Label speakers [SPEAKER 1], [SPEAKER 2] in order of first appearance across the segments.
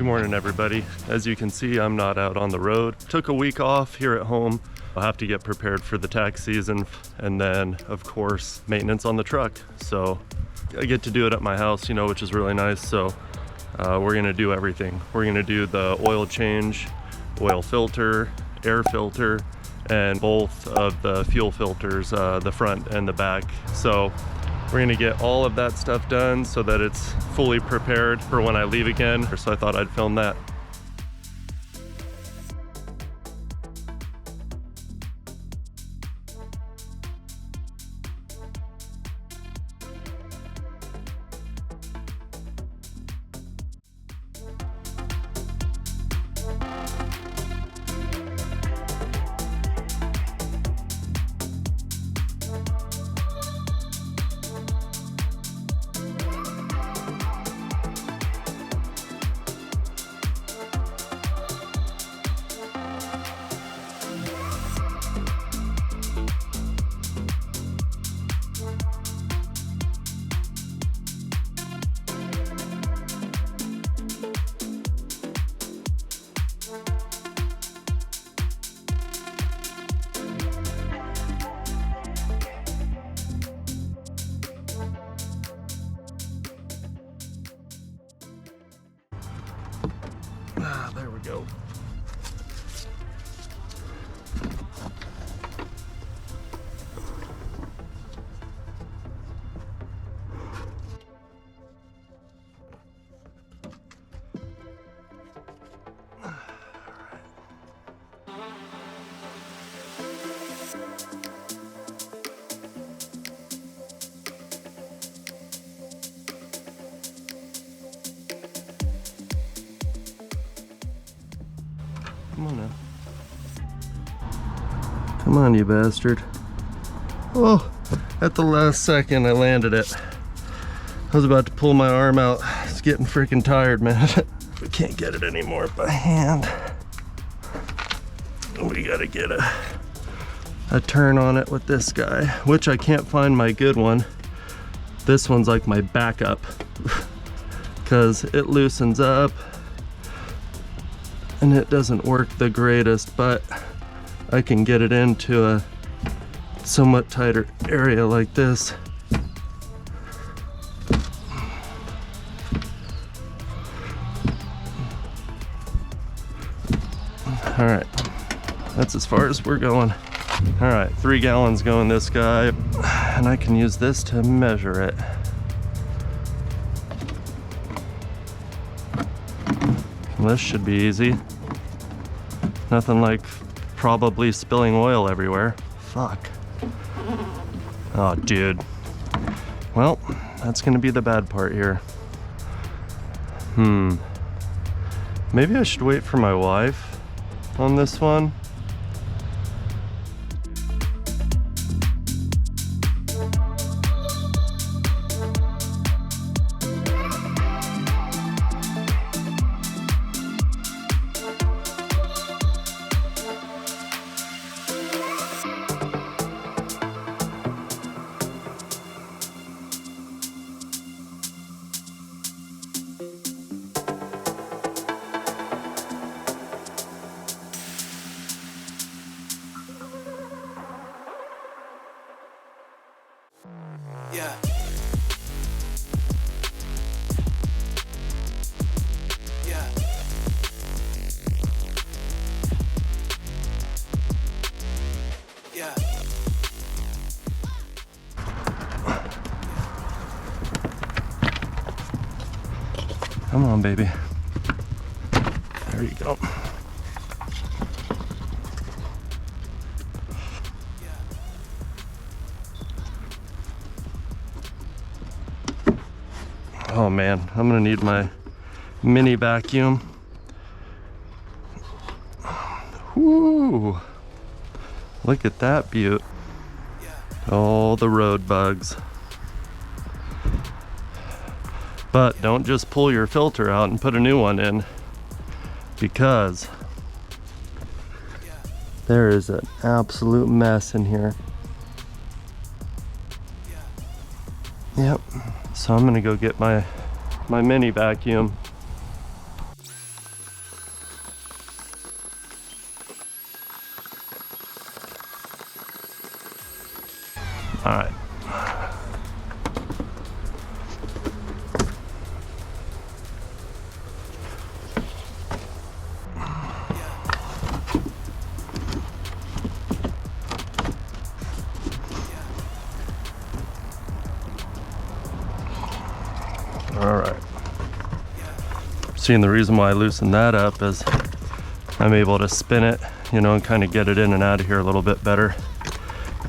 [SPEAKER 1] Good morning, everybody. As you can see, I'm not out on the road. Took a week off here at home. I'll have to get prepared for the tax season and then, of course, maintenance on the truck. So I get to do it at my house, you know, which is really nice. So we're gonna do everything. We're gonna do the oil change, oil filter, air filter, and both of the fuel filters, the front and the back. So we're gonna get all of that stuff done so that it's fully prepared for when I leave again. So I thought I'd film that. There we go. Come on now. Come on, you bastard. Oh, at the last second I landed it. I was about to pull my arm out. It's getting freaking tired, man. We can't get it anymore by hand. We gotta get a turn on it with this guy, which I can't find my good one. This one's like my backup because it loosens up and it doesn't work the greatest, but I can get it into a somewhat tighter area like this. All right, that's as far as we're going. All right, 3 gallons going this guy, and I can use this to measure it. This should be easy. Nothing like probably spilling oil everywhere. Fuck. Oh, dude. Well, that's gonna be the bad part here. Maybe I should wait for my wife on this one.
[SPEAKER 2] Yeah. Yeah. Yeah.
[SPEAKER 1] Come on, baby. There you go. Oh man, I'm gonna need my mini vacuum. Whoo! Look at that beaut. All the road bugs. But don't just pull your filter out and put a new one in, because there is an absolute mess in here. Yep. So I'm gonna go get my mini vacuum. All right. All right. Seeing the reason why I loosened that up is I'm able to spin it, you know, and kind of get it in and out of here a little bit better.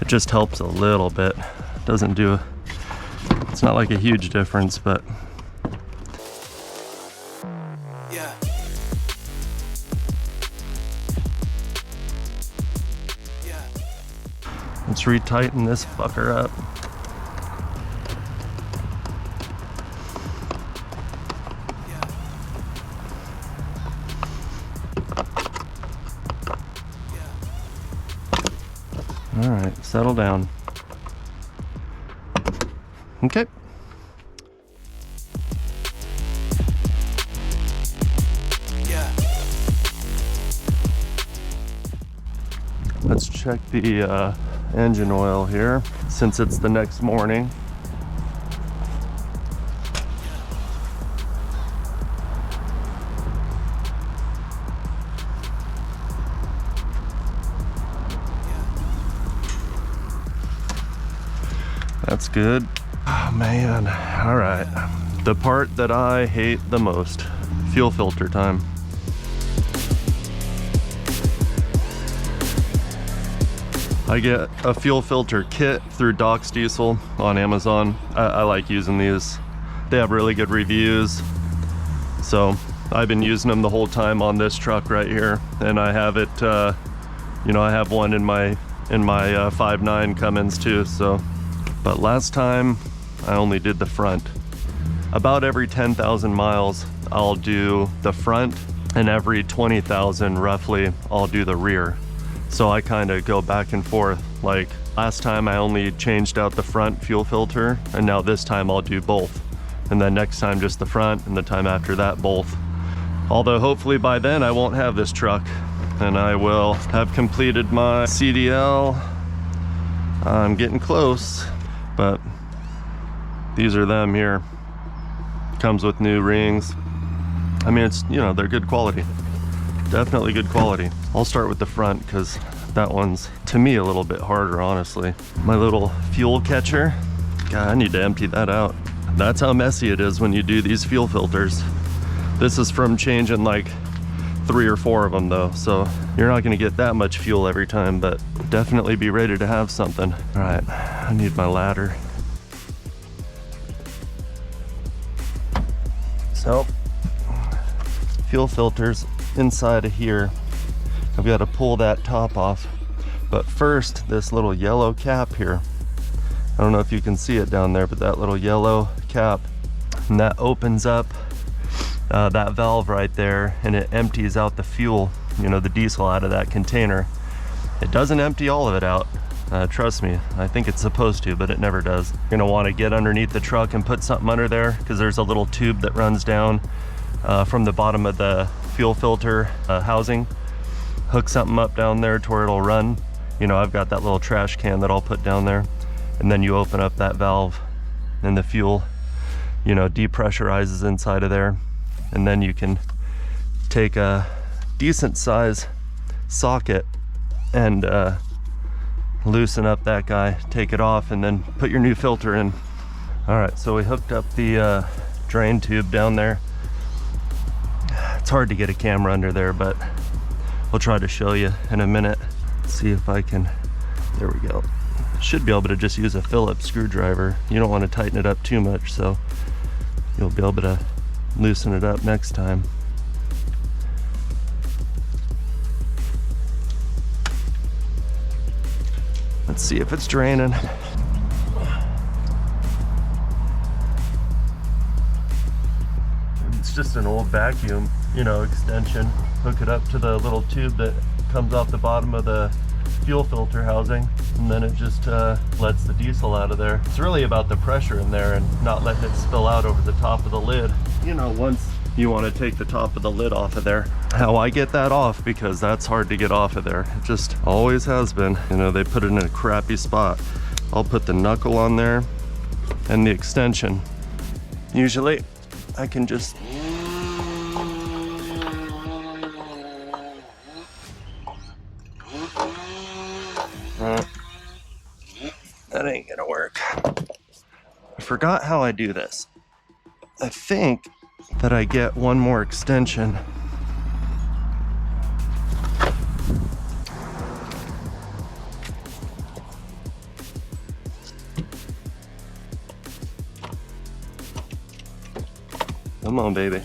[SPEAKER 1] It just helps a little bit. Doesn't do, it's not like a huge difference, but.
[SPEAKER 2] Yeah. Yeah.
[SPEAKER 1] Let's retighten this fucker up. All right, settle down. Okay.
[SPEAKER 2] Yeah.
[SPEAKER 1] Let's check the engine oil here, since it's the next morning. That's good. Oh man, all right. The part that I hate the most, fuel filter time. I get a fuel filter kit through Doc's Diesel on Amazon. I like using these. They have really good reviews. So I've been using them the whole time on this truck right here. And I have it, you know, I have one in my 5.9 Cummins too, so. But last time I only did the front. About every 10,000 miles, I'll do the front, and every 20,000 roughly, I'll do the rear. So I kind of go back and forth. Like last time I only changed out the front fuel filter, and now this time I'll do both. And then next time just the front, and the time after that both. Although hopefully by then I won't have this truck, and I will have completed my CDL. I'm getting close. But these are them here. Comes with new rings. I mean, it's, you know, they're good quality. Definitely good quality. I'll start with the front because that one's, to me, a little bit harder, honestly. My little fuel catcher. God, I need to empty that out. That's how messy it is when you do these fuel filters. This is from changing like 3 or 4 of them though, so you're not gonna get that much fuel every time, but definitely be ready to have something. All right, I need my ladder. So, fuel filters inside of here. I've got to pull that top off, but first this little yellow cap here. I don't know if you can see it down there, but that little yellow cap, and that opens up that valve right there, and it empties out the fuel, you know, the diesel out of that container. It doesn't empty all of it out, trust me. I think it's supposed to, but it never does. You're gonna want to get underneath the truck and put something under there, because there's a little tube that runs down from the bottom of the fuel filter housing. Hook something up down there to where it'll run. You know, I've got that little trash can that I'll put down there, and then you open up that valve and the fuel, you know, depressurizes inside of there. And then you can take a decent size socket and loosen up that guy, take it off, and then put your new filter in. All right, so we hooked up the drain tube down there. It's hard to get a camera under there, but we'll try to show you in a minute. See if I can, there we go. Should be able to just use a Phillips screwdriver. You don't want to tighten it up too much, so you'll be able to loosen it up next time. Let's see if it's draining. It's just an old vacuum, you know, extension. Hook it up to the little tube that comes off the bottom of the fuel filter housing, and then it just lets the diesel out of there. It's really about the pressure in there and not letting it spill out over the top of the lid. You know, once you want to take the top of the lid off of there. How I get that off, because that's hard to get off of there. It just always has been. You know, they put it in a crappy spot. I'll put the knuckle on there and the extension. Usually I can just that ain't gonna work. I forgot how I do this. I think that I get one more extension. Come on, baby.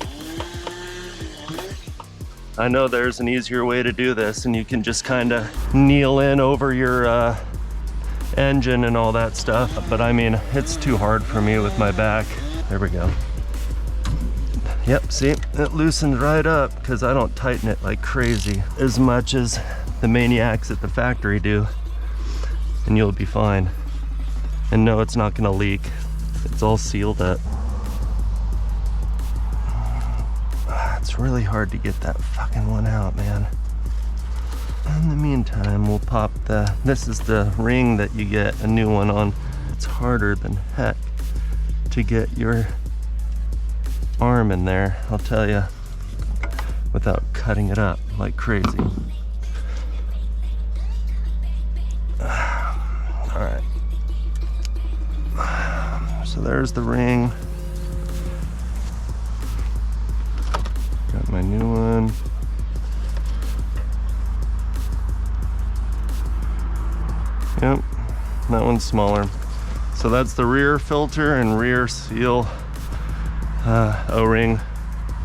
[SPEAKER 1] I know there's an easier way to do this, and you can just kind of kneel in over your engine and all that stuff, but I mean, it's too hard for me with my back. There we go. Yep, see, it loosened right up because I don't tighten it like crazy as much as the maniacs at the factory do, and you'll be fine. And no, it's not gonna leak. It's all sealed up. It's really hard to get that fucking one out, man. In the meantime, we'll pop this is the ring that you get a new one on. It's harder than heck to get your arm in there, I'll tell you, without cutting it up like crazy. All right. So there's the ring. Got my new one. Yep, that one's smaller. So that's the rear filter and rear seal O-ring,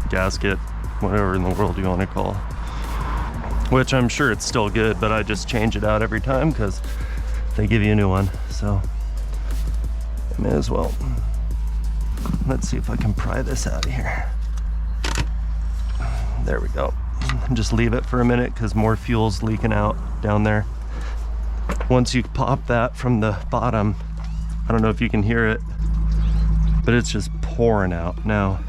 [SPEAKER 1] gasket, whatever in the world you want to call. Which I'm sure it's still good, but I just change it out every time because they give you a new one. So I may as well. Let's see if I can pry this out of here. There we go. Just leave it for a minute because more fuel's leaking out down there. Once you pop that from the bottom, I don't know if you can hear it, but it's just pouring out now.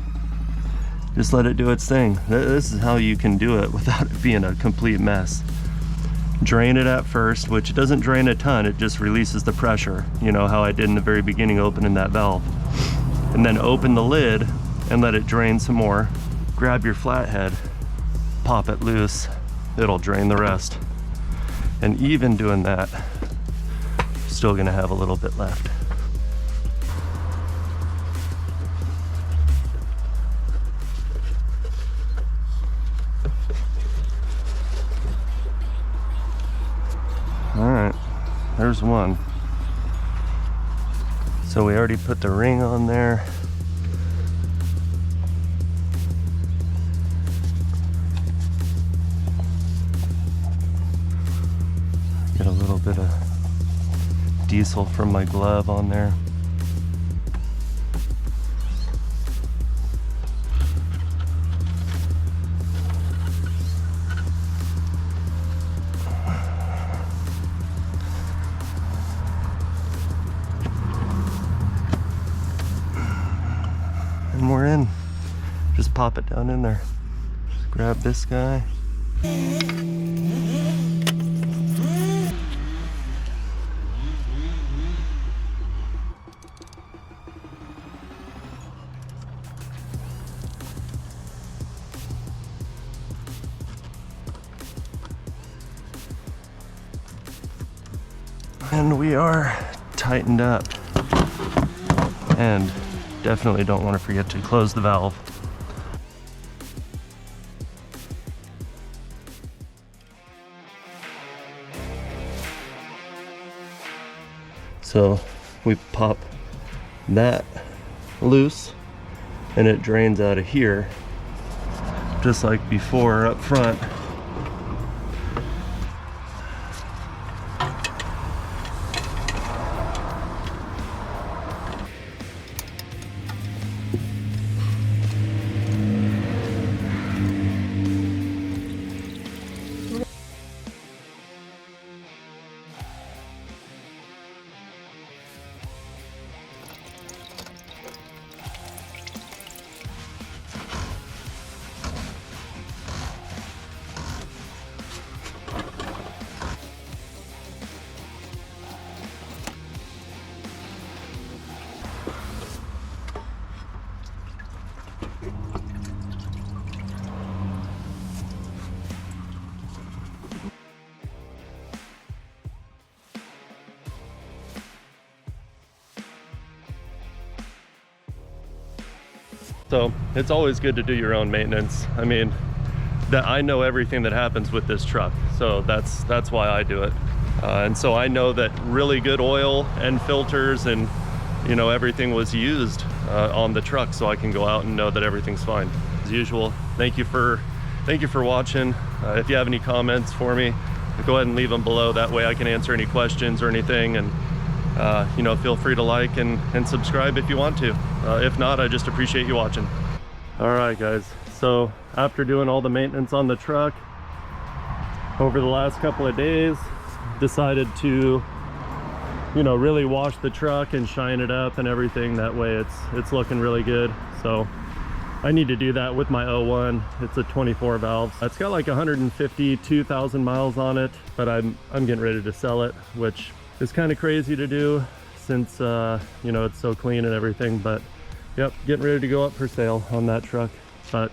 [SPEAKER 1] Just let it do its thing. This is how you can do it without it being a complete mess. Drain it at first, which doesn't drain a ton, it just releases the pressure. You know how I did in the very beginning, opening that valve. And then open the lid and let it drain some more. Grab your flathead, pop it loose, it'll drain the rest. And even doing that, still gonna have a little bit left. All right, there's one. So we already put the ring on there. Get a little bit of diesel from my glove on there. And we're in. Just pop it down in there. Just grab this guy. And we are tightened up. And definitely don't want to forget to close the valve. So we pop that loose and it drains out of here, just like before up front. So it's always good to do your own maintenance. I mean, that I know everything that happens with this truck, so that's why I do it. And so I know that really good oil and filters and, you know, everything was used on the truck, so I can go out and know that everything's fine. As usual, thank you for watching. If you have any comments for me, go ahead and leave them below. That way I can answer any questions or anything. And you know, feel free to like and subscribe if you want to. If not, I just appreciate you watching. All right, guys. So after doing all the maintenance on the truck over the last couple of days, decided to, you know, really wash the truck and shine it up and everything. That way it's looking really good. So I need to do that with my 01. It's a 24 valve. It's got like 152,000 miles on it, but I'm getting ready to sell it, which is kind of crazy to do since you know, it's so clean and everything. But yep, getting ready to go up for sale on that truck. But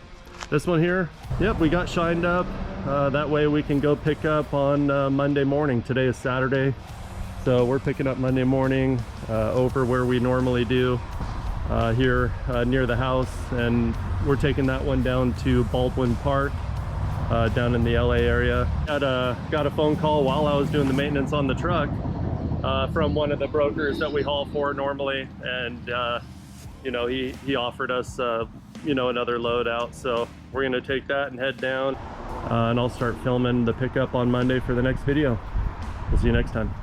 [SPEAKER 1] this one here, yep, we got shined up. That way we can go pick up on Monday morning. Today is Saturday, so we're picking up Monday morning over where we normally do, here near the house, and we're taking that one down to Baldwin Park, down in the LA area. Got a phone call while I was doing the maintenance on the truck from one of the brokers that we haul for normally, and you know, he offered us you know, another load out, so we're gonna take that and head down, and I'll start filming the pickup on Monday for the next video. We'll see you next time.